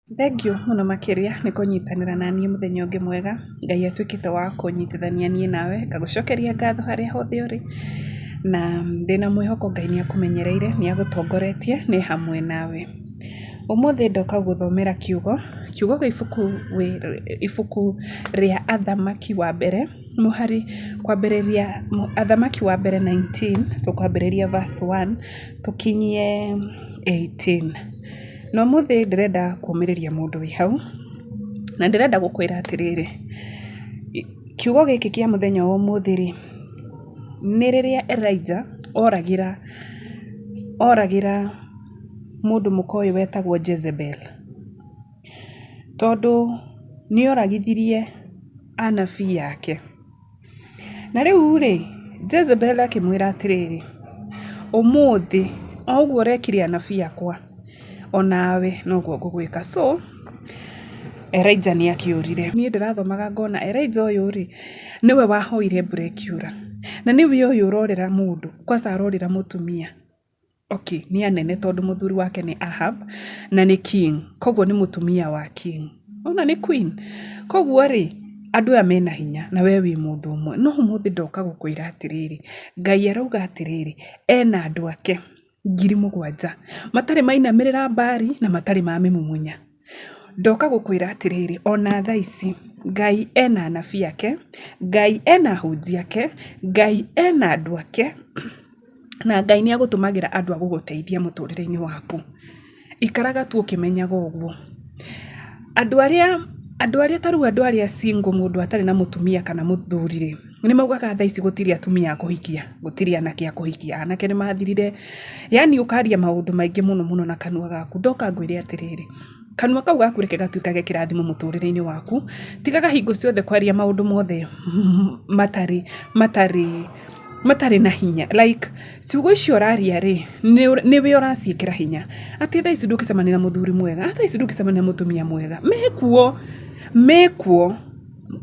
Thengiũ mũno makĩria nĩ kũnyitanĩra na niĩ mũthenya ũngĩ mwega. Ngai atuĩkĩte wa kũnyitithania niĩ nawe, ngagũcokeria ngatho harĩa hothe ũrĩ, na ndĩna mwĩhoko Ngai nĩ akũmenyereire, nĩ agũtongoretie, nĩ hamwe nawe. Ũmũthĩ ndoka gũthomera kiugo gĩa ibuku rĩa Athamaki wa mbere, mũhari kwambĩrĩria Athamaki wa mbere 19, tũkwambĩrĩria verse 1 tũkinyie 18. No mũthĩ ndĩrenda kũmĩrĩria mũndũ wĩ hau, na ndĩrenda gũkwĩra atĩrĩrĩ, kiugo gĩkĩ kĩa mũthenya wa ũmũthĩ rĩ, nĩ rĩrĩa Elijah oragĩra mũndũ mũkoĩ wetagwo Jezebel, tondũ nĩ oragithirie anabii yake. Na rĩu rĩ, Jezebel akĩmwĩra atĩrĩrĩ, ũmũthĩ o ũguo ũrekire anabii akwa, onawe noguo ngũgwĩka. So Elijah nĩ akĩũrire. Niĩ ndĩrathomaga ngona Elijah ũyũ rĩ, nĩwe wahoire mbura ĩkiura, na nĩwe ũyũ ũrorera mũndũ, kwanza arorera mũtumia. Okay, nĩ anene tondũ mũthuri wake nĩ Ahab na nĩ king, koguo nĩ mũtumia wa king, ona nĩ queen. Koguo rĩ, andũ aya mena hinya na we wĩ mũndũ ũmwe. No ũmũthĩ ndoka gũkwĩra atĩrĩrĩ, Ngai arauga atĩrĩrĩ, ena andũ ake 7,000 matarĩ mainamĩrĩra Baali na matarĩ mamĩmumunya. Ndoka gũkwĩra atĩrĩrĩ, ona thaa ici Ngai ena anabii ake, Ngai ena ahunjia ake, Ngai ena andũ ake, na Ngai nĩ agũtũmagĩra andũ a gũgũteithia mũtũrĩre-inĩ waku. Ikaraga tu ũkĩmenyaga ũguo. Andũ arĩa tarĩu andũ arĩa single, mũndũ atarĩ na mũtumia kana mũthuri rĩ, nĩ maugaga thaa ici gũtirĩ atumia a kũhikia, gũtirĩ anake a kũhikia, anake nĩ mathirire. Yani ũkaria maũndũ maingĩ mũno na kanua gaku. Ndoka ngwĩre atĩrĩrĩ, kanua kau gaku reke gatuĩkage kĩrathimo mũtũrĩre-inĩ waku. Tigaga hingo ciothe kwaria maũndũ mothe matarĩ na hinya. Like ciugo icio ũraria rĩ, nĩwe ũraciĩkĩra hinya. Atĩ thaa ici ndũkĩcemania na mũthuri mwega, thaa ici ndũkĩcemania na mũtumia mwega. Mekuo.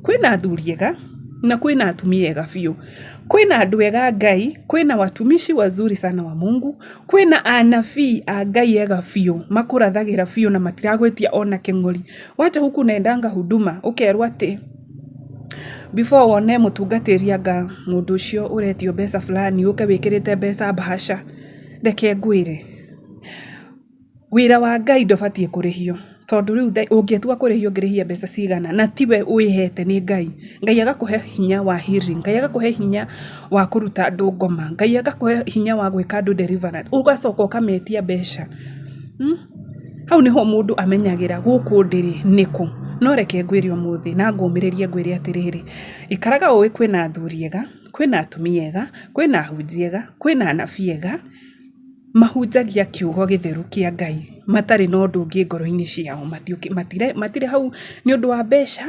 Kwĩna athuri ega na kwĩna atumia ega biũ. Kwĩna andũ ega Ngai, kwĩna watumishi wazuri sana wa Mungu, kwĩna anabii a Ngai ega biũ, makũrathagĩra biũ na matiragwĩtia ona kĩng'ori. Wacha huku naendanga huduma, ũkerwo atĩ before wone mũtungatĩri anga mũndũ ũcio ũretio mbeca fulani, ũke wĩkĩrĩte mbeca bahasha. Reke ngwĩre, wĩra wa Ngai ndũbatiĩ kũrĩhio, tondũ rĩu ũngĩtua kũrĩhio ũngĩrĩhia mbeca cigana, na tiwe wĩhete nĩ Ngai. Ngai agakũhe hinya wa healing, Ngai agakũhe hinya wa kũruta andũ ngoma, Ngai agakũhe hinya wa gwĩka andũ deliverance, ũgacoka ũkametia mbeca. Hau nĩho mũndũ amenyagĩra gũkũ ndĩrĩ nĩkũ. No reke ngwĩre ũmũthĩ na ngũmĩrĩrie ngwĩre atĩrĩrĩ, ikaraga ũĩ kwĩna athuri ega, kwĩna atumia ega, kwĩna ahunjia ega, kwĩna anabii ega, mahunjagia kiugo gĩtheru kĩa Ngai, matarĩ na ũndũ ũngĩ ngoro-inĩ ciao. Matirĩ hau nĩ ũndũ wa mbeca,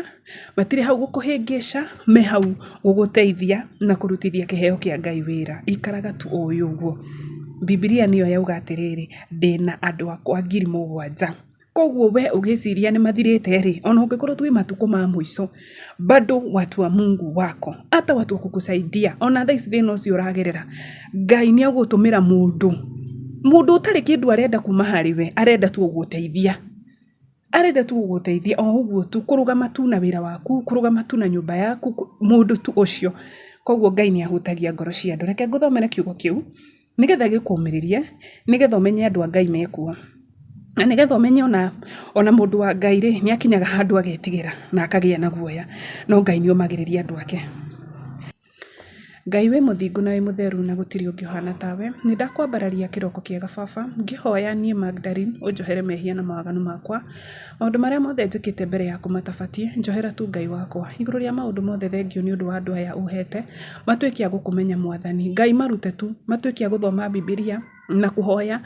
matirĩ hau gũkũhĩngĩca, me hau gũgũteithia na kũrutithia kĩheo kĩa Ngai wĩra. Ikaraga tu ũĩ ũguo. Biblia nĩyo yauga atĩrĩrĩ, ndĩna andũ akwa 7,000. Koguo we ũgĩciria nĩ mathirĩte rĩ, ona ũngĩkorwo twĩ matukũ ma mũico, bado watu wa Mungu wako, hata watu wa kukusaidia. Ona thaa ici thĩna ũcio ũragerera, Ngai nĩ agũtũmĩra mũndũ ũtarĩ kĩndũ arenda kuma harĩ we, arenda tu gũgũteithia. Arenda tu gũgũteithia o ũguo tu, kũrũgama tu na wĩra waku, kũrũgama tu na nyũmba yaku, mũndũ tu ũcio. Koguo Ngai nĩ ahutagia ngoro cia andũ. Reke ngũthomere kiugo kĩu nĩgetha gĩkũmĩrĩrie, nĩgetha ũmenye andũ a Ngai mekuo, na nĩgetha ũmenye ona mũndũ wa Ngai rĩ, nĩ akinyaga handũ agetigĩra na akagĩa na guoya. No Ngai nĩ omagĩrĩria andũ ake. Ngai wĩ mũthingu na wĩ mũtheru na gũtirĩ ũngĩ ũhana tawe. Nĩ ndakwambararia kĩroko kĩega Baba, ngĩhoya niĩ Magdalene ũnjohere mehia na mawaganu makwa. Maũndũ marĩa mothe njĩkĩte mbere yaku matabatie, njohera tu Ngai wakwa. Igũrũ rĩa maũndũ mothe thengio nĩ ũndũ wa andũ aya ũhete, matuĩke a gũkũmenya Mwathani. Ngai marute tu, matuĩke a gũthoma Bibilia na kũhoya,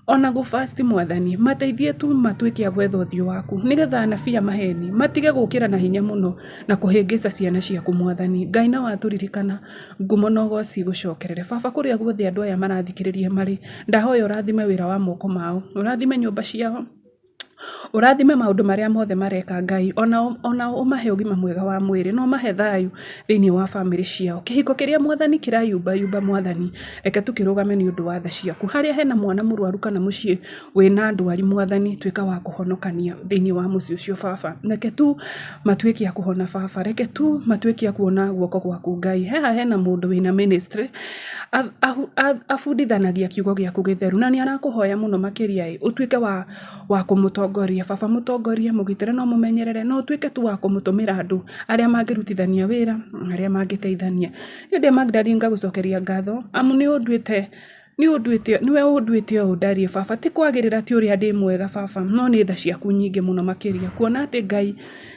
ona gũfast Mwathani. Mateithie tu matuĩke a gwetha ũthiũ waku, nĩgetha anabii a maheni matige gũkĩra na hinya mũno na kũhĩngĩca ciana ciaku Mwathani. Ngai na watũririkana, ngumo na ũgooci gũcokerere Baba, kũrĩa guothe andũ aya marathikĩrĩria marĩ. Ndahoya ũrathime wĩra wa moko mao, ũrathime nyũmba ciao, Ũrathime maũndũ marĩa mothe mareka Ngai, ona ũmahe ũgima mwega wa mwĩrĩ, no mahe thayũ thĩinĩ wa bamĩrĩ ciao. Kĩhiko kĩrĩa Mwathani kĩrayumba Mwathani, reke tũkĩrũgame nĩ ũndũ wa tha ciaku. Harĩa hena mwana mũrwaru kana mũciĩ wĩna ndwari Mwathani, tuĩka wa kũhonokania thĩinĩ wa mũciĩ ũcio Baba. Reke tu matuĩke a kũhona Baba, reke tu matuĩke a kuona guoko gwaku Ngai. Haha hena mũndũ wĩna ministry abundithanagia kiugo gĩaku gĩtheru, na nĩ arakũhoya mũno makĩria ũtuĩke wa kũmũtongoria Baba, mũtongoria mũgitĩre no mũmenyerere, no ũtuĩke tu wa kũmũtũmĩra andũ arĩa mangĩrutithania wĩra, arĩa mangĩteithania. Nĩ Magdalene ngagũcokeria ngatho amu niwe ũnduĩte o ndarie Baba, ti kwagĩrĩra ti ũrĩa ndĩ mwega Baba, no nĩ tha ciaku nyingĩ mũno makĩria, kuona atĩ Ngai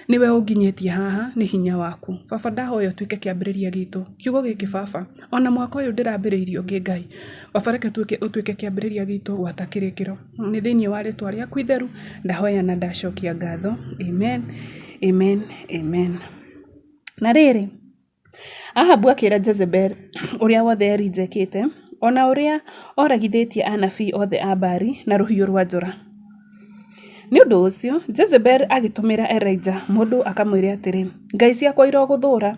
niwe ũnginyĩtie haha nĩ hinya waku Baba. Ndahoya ũtuĩke kĩambĩrĩria gitũ kiugo gĩkĩ Baba, ona mwaka ũyũ ndĩrambĩrĩirio ũngĩ Ngai Baba, reke ũtuĩke kĩambĩrĩria gitũ gwata kĩrĩkĩro, nĩ thĩinĩ wa rĩtwa rĩaku itheru ndahoya na ndacokia ngatho. Amen, amen, amen. Na rĩrĩ, Ahabu akĩra Jezebel ũrĩa wothe erinjekĩte, ona ũrĩa oragithĩtie anabii othe a Baali na rũhiũ rwa njora. Nĩ ũndũ ũcio Jezebel agĩtũmĩra Elijah mũndũ akamwĩre atĩrĩ, ngai ciakwa irogũthũra,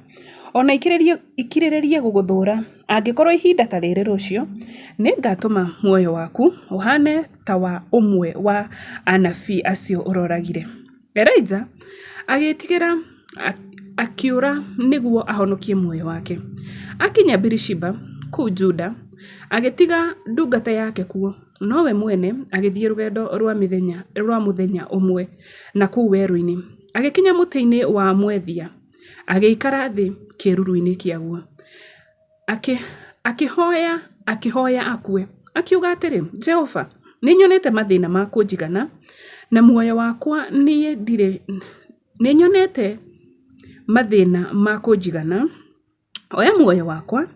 ona ikirĩrĩrie gũgũthũra. Angĩkorwo ihinda ta rĩrĩ rũciũ, nĩ ngatũma muoyo waku ũhane ta wa ũmwe wa anabii acio ũroragire. Elijah agĩtigĩra akiura nĩguo ahonokie muoyo wake. Akinya Birishiba kũu Juda, agĩtiga ndungata yake kuo, nowe mwene agĩthiĩ rũgendo rwa mũthenya ũmwe na kũu werũ-inĩ. Agĩkinya mũtĩ-inĩ wa mwethia, agĩikara thĩ kĩruru-inĩ kĩaguo, akĩhoya akue, akiuga atĩrĩ, Jehova, nĩ nyonete mathĩna ma kũnjigana na muoyo wakwa nĩ nyonete mathĩna ma kũnjigana, oya muoyo wakwa,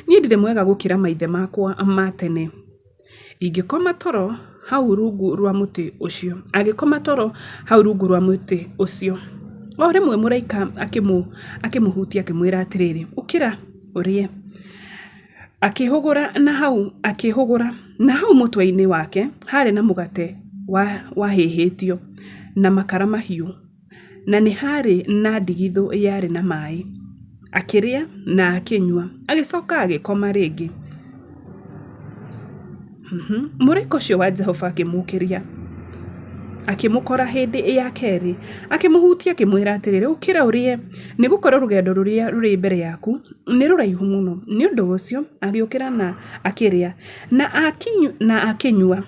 niĩ ndirĩ mwega gũkĩra maithe makwa ma tene. Ingĩkoma toro hau rungu rwa mũtĩ ũcio, agĩkoma toro hau rungu rwa mũtĩ ũcio. O rĩmwe mũraika akĩmũhutia akĩmwĩra atĩrĩrĩ, ũkĩra ũrĩe. Akĩhũgũra na hau mũtwe-inĩ wake harĩ na mũgate wahĩhĩtio na makara mahiũ, na nĩ harĩ na ndigithũ yarĩ na maĩ. Akĩrĩa na akĩnyua, agĩcoka agĩkoma rĩngĩ. Mũraika ũcio wa Jehova akĩmũkĩria, akĩmũkora hĩndĩ ya kerĩ, akĩmũhutia akĩmwĩra atĩrĩrĩ, ũkĩra ũrĩe, nĩ gũkorwo rũgendo rũrĩa rũrĩ mbere yaku nĩ rũraihu mũno. Nĩ ũndũ ũcio agĩũkĩra na akĩrĩa na akĩnyua,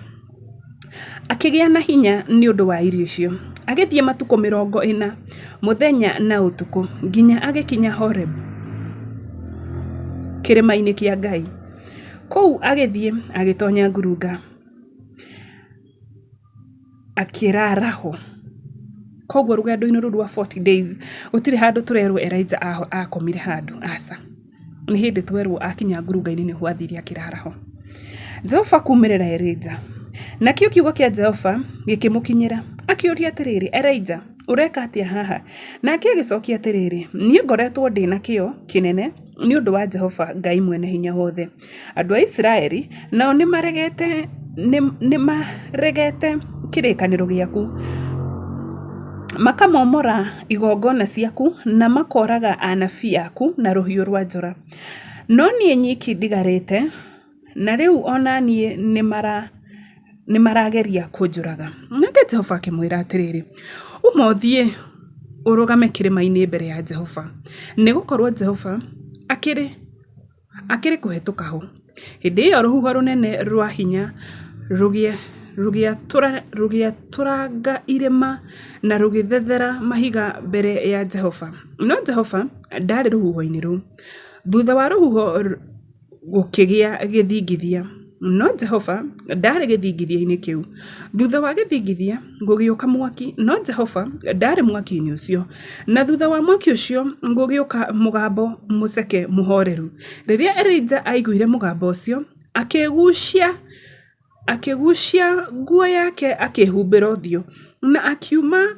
akĩgĩa na hinya nĩ ũndũ wa irio icio. Agĩthiĩ matukũ 40 mũthenya na ũtukũ nginya agĩkinya Horeb, kĩrĩma-inĩ kĩa Ngai. Kũu agĩthiĩ agĩtonya ngurunga, akĩraraho. Koguo rũgendo-inĩ rũu rwa 40 days gũtirĩ handũ tũrerwo Elijah akomire handũ, aca. Nĩ hĩndĩ twerwo akinya ngurunga-inĩ nĩho athire akĩraraho. Jehova kumĩrĩra Elijah, nakĩo kiugo kĩa Jehova gĩkĩmũkinyĩra, akĩũria atĩrĩrĩ, Elijah, ũreka atĩa haha? Nake agĩcokia atĩrĩrĩ, niĩ ngoretwo ndĩ na kĩo kĩnene nĩ ũndũ wa Jehova Ngai mwene hinya wothe. Andũ a Isiraeli nao nĩ maregete kĩrĩkanĩro gĩaku, makamomora igongona ciaku na makoraga anabii aku na rũhiũ rwa njora. No niĩ nyiki ndigarĩte, na rĩu ona niĩ nĩ marageria kũnjũraga. Nake Jehova akĩmwĩra atĩrĩrĩ, uma ũthiĩ ũrũgame kĩrĩma-inĩ mbere ya Jehova, nĩ gũkorwo Jehova akĩrĩ kũhetũka ho. Hĩndĩ ĩyo rũhuho rũnene rwa hinya rũgĩatũranga irĩma na rũgĩthethera mahiga mbere ya Jehova. No Jehova ndarĩ rũhuho-inĩ rũu. Thutha wa rũhuho gũkĩgĩa gĩthingithia, no Jehova ndarĩ gĩthingithia-inĩ kĩu. Thutha wa gĩthingithia gũgĩũka mwaki, no Jehova ndarĩ mwaki-inĩ ũcio. Na thutha wa mwaki ũcio gũgĩũka mũgambo mũceke mũhoreru. Rĩrĩa Elijah aiguire mũgambo ũcio, akĩgucia nguo yake akĩhumbĩra ũthiũ, na akiuma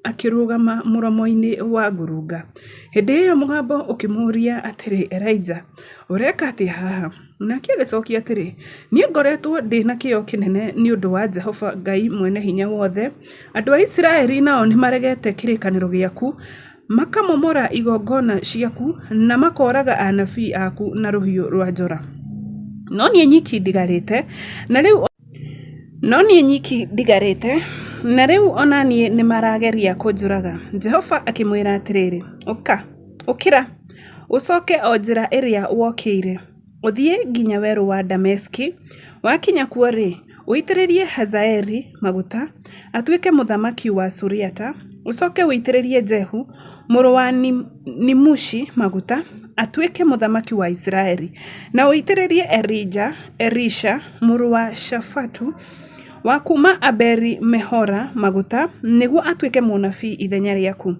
akĩrũgama mũromo-inĩ wa ngurunga. Hĩndĩ ĩyo mũgambo ũkĩmũria atĩrĩ, Elijah, ũreka atĩa haha? nake agĩcokia atĩrĩ, niĩ ngoretwo ndĩ na kĩyo kĩnene nĩ ũndũ wa Jehova Ngai mwene hinya wothe. Andũ a Isiraeli nao nĩ maregete kĩrĩkanĩro gĩaku, makamomora igongona ciaku na makoraga anabii aku na rũhiũ rwa njora. No niĩ nyiki ndigarĩte, na rĩu ona niĩ nĩ marageria kũnjũraga. Jehova akĩmwĩra atĩrĩrĩ, ũkĩra, ũcoke o njĩra ĩrĩa wokĩire, ũthiĩ nginya werũ wa Dameski. Wakinya kuo rĩ, ũitĩrĩrie Hazaeli maguta atuĩke mũthamaki wa Suriata. Ũcoke ũitĩrĩrie Jehu mũrũ wa Nimushi maguta atuĩke mũthamaki wa Isiraeli. Na ũitĩrĩrie Elisha mũrũ wa Shafatu wa kuma Aberi Mehora maguta nĩguo atuĩke mũnabii ithenya rĩaku.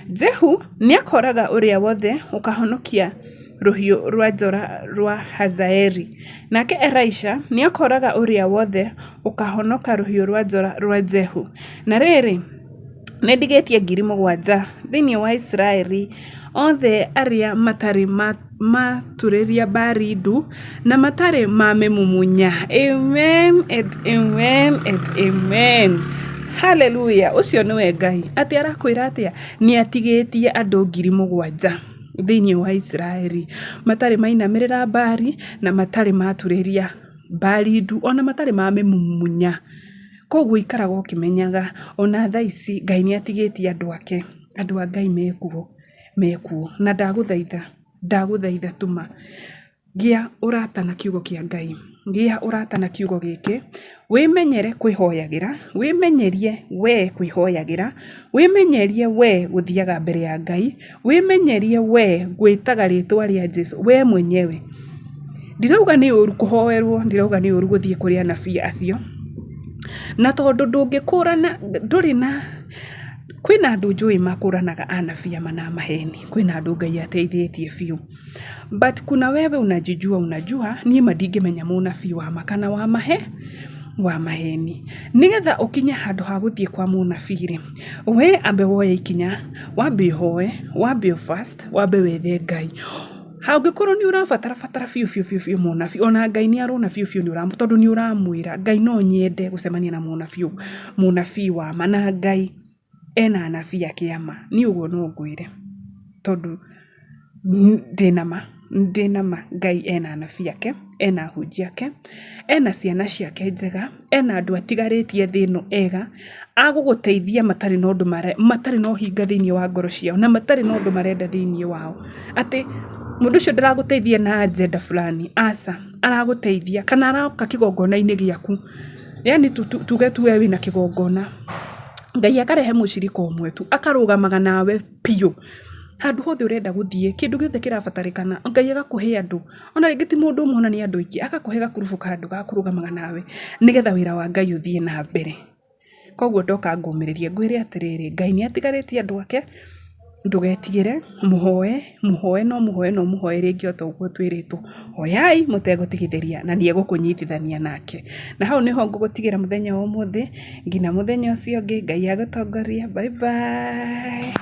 Jehu nĩakoraga ũrĩa wothe ũkahonokia rũhiũ rwa njora rwa Hazaeli. Nake Elisha nĩakoraga ũrĩa wothe ũkahonoka rũhiũ rwa njora rwa Jehu. Na rĩrĩ, nĩndigĩtie 7,000 thĩinĩ wa Isiraeli othe arĩa matarĩ maturĩria Baali ndu na matarĩ mamemumunya. Amen and amen and amen. Hallelujah. Ũcio nĩwe Ngai atĩ arakwĩra atĩa, nĩatigĩtie andũ 7,000 thĩinĩ wa Isiraeli matarĩ mainamĩrĩra Baali na matarĩ maturĩria Baali ndu ona matarĩ mamemumunya. Koguo ikaraga ũkĩmenyaga ona thaa ici Ngai nĩatigĩtie andũ ake, andũ a Ngai mekuo. Na ndagũthaitha tuma gĩa ũrata na kiugo kĩa Ngai, gĩa ũrata na kiugo gĩkĩ, wĩmenyere kwĩhoyagĩra, wĩmenyerie we kwĩhoyagĩra, wĩmenyerie we gũthiaga mbere ya Ngai, wĩmenyerie we gwĩtaga rĩtwa rĩa Jesu we mwenyewe. Ndirauga nĩ ũru kũhoerwo, ndirauga nĩ ũru gũthiĩ kũrĩ anabii acio, na tondũ ndũngĩkũrana ndũrĩ na kwĩna andũ njũĩ makũranaga anabii na maheni, kwĩna andũ Ngai ateithĩtie biũ. But kuna wewe unajua niĩ mandingĩmenya mũnabii wa makana wa maheni. Nĩgetha ũkinye handũ ha gũthiĩ kwa mũnabii rĩ, we ambe woye ikinya, wambe ũhoe, wambe fast, wambe wethe Ngai. Hangĩkorwo nĩ ũrabatara biũ mũnabii, ona Ngai nĩ arona biũ nĩ tondũ nĩ ũramwĩra Ngai no nyende gũcemania na mũnabii wa ma, na Ngai ena anabii ake ama. Niĩ ũguo no ngwĩre tondũ ndĩnama Ngai ena anabii ake, ena ahunjia ake, ena ciana ciake njega, ena andũ atigarĩtie thĩ ĩno ega agũgũteithia matarĩ na ũhinga thĩinĩ wa ngoro ciao na matarĩ na ũndũ marenda thĩinĩ wao. Atĩ mũndũ ũcio ndaragũteithia na agenda fulani, aca, aragũteithia kana aroka kĩgongona-inĩ gĩaku. Yani tuge tuwe wĩna kĩgongona, Ngai akarehe mũcirika ũmwe tu akarũgamaga nawe piũ. Handũ hothe ũrenda gũthiĩ, kĩndũ gĩothe kĩrabatarĩkana, Ngai agakũhe andũ. Ona rĩngĩ ti mũndũ ũmwe, ona nĩ andũ aingĩ, agakũhe gakurubu ka andũ gakũrũgamaga nawe nĩgetha wĩra wa Ngai ũthiĩ na mbere. Koguo ndoka ngũmĩrĩrie ngwĩre atĩrĩrĩ, Ngai nĩatigarĩtie andũ ake, ndũgetigĩre, mũhoe no mũhoe rĩngĩ o ta ũguo twĩrĩtwo. Hoyai mũtegũtigithĩria na nĩegũkũnyitithania nake. Na hau nĩho ngũgũtigĩra mũthenya wa ũmũthĩ, nginya mũthenya ũcio ũngĩ. Ngai agũtongorie. Bye bye.